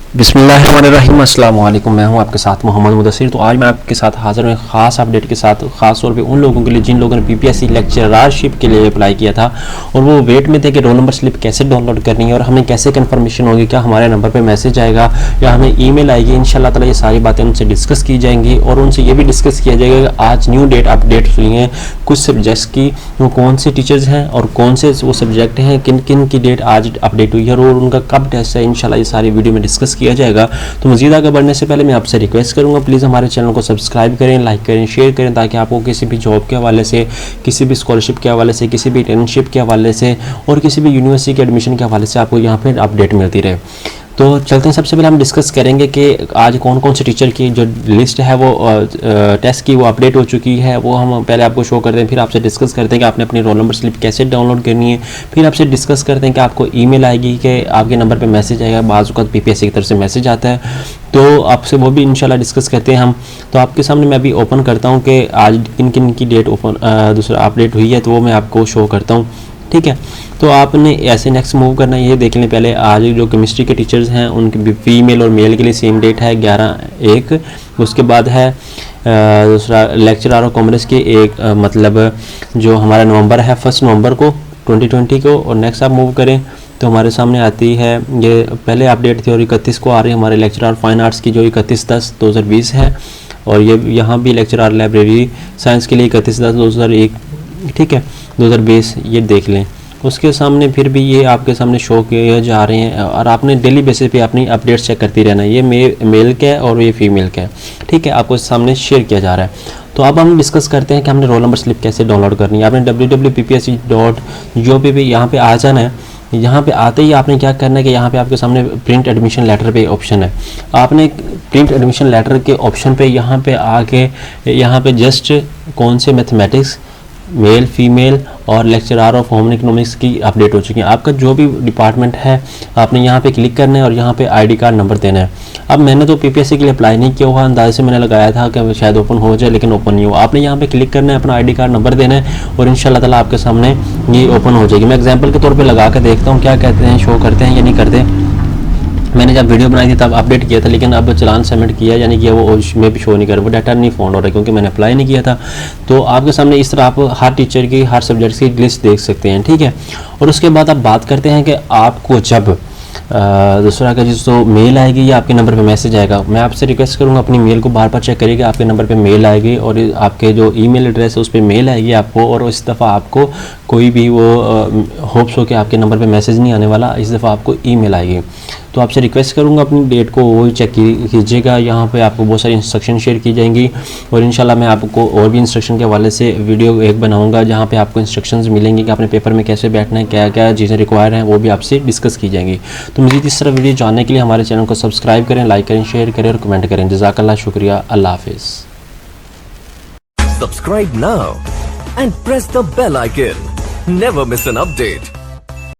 बिस्मिल्लाहिर्रहमानिर्रहीम, अस्सलाम वालेकुम। मैं हूं आपके साथ मोहम्मद मुदस्सिर। तो आज मैं आपके साथ हाजिर हूं ख़ास अपडेट के साथ, ख़ास तौर पे उन लोगों के लिए जिन लोगों ने पीपीएससी लेक्चररशिप के लिए अप्लाई किया था और वो वेट में थे कि रोल नंबर स्लिप कैसे डाउनलोड करनी है और हमें कैसे कन्फर्मेशन होगी, क्या हमारे नंबर पर मैसेज आएगा या हमें ईमेल आएगी। इंशाल्लाह ताला ये सारी बातें उनसे डिस्कस की जाएंगी और उनसे ये भी डिस्कस किया जाएगा कि आज न्यू डेट अपडेट हुई हैं कुछ सब्जेक्ट्स की, वो कौन से टीचर्स हैं और कौन से वो सब्जेक्ट हैं, किन किन की डेट आज अपडेट हुई है और उनका कब टेस्ट है। इंशाल्लाह ये सारी वीडियो में डिस्कस किया जाएगा। तो मज़ीद आगे बढ़ने से पहले मैं आपसे रिक्वेस्ट करूंगा, प्लीज़ हमारे चैनल को सब्सक्राइब करें, लाइक करें, शेयर करें, ताकि आपको किसी भी जॉब के हवाले से, किसी भी स्कॉलरशिप के हवाले से, किसी भी इंटर्नशिप के हवाले से और किसी भी यूनिवर्सिटी के एडमिशन के हवाले से आपको यहाँ पर अपडेट मिलती रहे। तो चलते हैं, सबसे पहले हम डिस्कस करेंगे कि आज कौन कौन से टीचर की जो लिस्ट है वो टेस्ट की वो अपडेट हो चुकी है, वो हम पहले आपको शो करते हैं, फिर आपसे डिस्कस करते हैं कि आपने अपनी रोल नंबर स्लिप कैसे डाउनलोड करनी है, फिर आपसे डिस्कस करते हैं कि आपको ईमेल आएगी कि आपके नंबर पे मैसेज आएगा, बाज़ वक़्त पीपीएससी की तरफ से मैसेज आता है, तो आपसे वो भी इंशाल्लाह डिस्कस करते हैं हम। तो आपके सामने मैं अभी ओपन करता हूँ कि आज किन किन की डेट दूसरा अपडेट हुई है, तो वो मैं आपको शो करता हूँ, ठीक है। तो आपने ऐसे नेक्स्ट मूव करना है, ये देख लें पहले आज जो केमिस्ट्री के टीचर्स हैं उनकी भी फीमेल और मेल के लिए सेम डेट है 11/1। उसके बाद है दूसरा लेक्चरर ऑफ कॉमर्स के एक मतलब जो हमारा नवंबर है 1 नवंबर को 2020 को। और नेक्स्ट आप मूव करें तो हमारे सामने आती है, ये पहले अपडेट थी और 31 को आ रही है हमारे लेक्चरर फाइन आर्ट्स की जो 31/10/2020 है। और ये यहाँ भी लेक्चरर लाइब्रेरी साइंस के लिए 31/10/2001, ठीक है, 2020, ये देख लें। उसके सामने फिर भी ये आपके सामने शो किए जा रहे हैं और आपने डेली बेसिस पे अपनी अपडेट्स चेक करती रहना है। ये मेल का है और ये फीमेल का है, ठीक है, आपको सामने शेयर किया जा रहा है। तो अब हम डिस्कस करते हैं कि हमने रोल नंबर स्लिप कैसे डाउनलोड करनी है। आपने www.ppsc.gov पे यहाँ पे आ जाना है। यहाँ पे आते ही आपने क्या करना है कि यहाँ पे आपके सामने प्रिंट एडमिशन लेटर पे ऑप्शन है। आपने प्रिंट एडमिशन लेटर के ऑप्शन पे यहाँ पे आके यहाँ पे जस्ट कौन से मैथमेटिक्स मेल फीमेल और लेक्चरर ऑफ होम इकोनॉमिक्स की अपडेट हो चुकी है। आपका जो भी डिपार्टमेंट है आपने यहाँ पे क्लिक करना है और यहाँ पे आईडी कार्ड नंबर देना है। अब मैंने तो पीपीएससी के लिए अप्लाई नहीं किया हुआ, अंदाजे से मैंने लगाया था कि शायद ओपन हो जाए, लेकिन ओपन नहीं हुआ। आपने यहाँ पे क्लिक करना है, अपना आईडी कार्ड नंबर देना है और इंशाल्लाह ताला आपके सामने ये ओपन हो जाएगी। मैं एग्जाम्पल के तौर पर लगा कर देखता हूँ क्या कहते हैं, शो करते हैं या नहीं करते। मैंने जब वीडियो बनाई थी तब अपडेट किया था, लेकिन अब चलान सबमिट किया यानी कि वो उसमें भी शो नहीं कर रहा, वो डाटा नहीं फाउंड हो रहा है क्योंकि मैंने अप्लाई नहीं किया था। तो आपके सामने इस तरह आप हर टीचर की हर सब्जेक्ट की लिस्ट देख सकते हैं, ठीक है। और उसके बाद आप बात करते हैं कि आपको जब दूसरा का जिस तो मेल आएगी या आपके नंबर पे मैसेज आएगा, मैं आपसे रिक्वेस्ट करूँगा अपनी मेल को बार बार चेक करिएगा। आपके नंबर पे मेल आएगी और आपके जो ईमेल एड्रेस है उस पर मेल आएगी आपको, और इस दफ़ा आपको कोई भी वो होप्स हो कि आपके नंबर पे मैसेज नहीं आने वाला, इस दफ़ा आपको ईमेल आएगी। तो आपसे रिक्वेस्ट करूँगा अपनी डेट को वो चेक कीजिएगा। यहाँ पे आपको बहुत सारी इंस्ट्रक्शन शेयर की जाएंगी और इंशाल्लाह मैं आपको और भी इंस्ट्रक्शन के हवाले से वीडियो एक बनाऊँगा जहाँ पे आपको इंस्ट्रक्शंस मिलेंगी कि आपने पेपर में कैसे बैठना है, क्या क्या चीज़ें रिक्वायर हैं, वो भी आपसे डिस्कस की जाएंगी। तो मज़ीद इस तरह वीडियो जानने के लिए हमारे चैनल को सब्सक्राइब करें, लाइक करें, शेयर करें और कमेंट करें। जज़ाकल्लाह, शुक्रिया, अल्लाह हाफिज़। Subscribe now and press the bell icon. Never miss an update.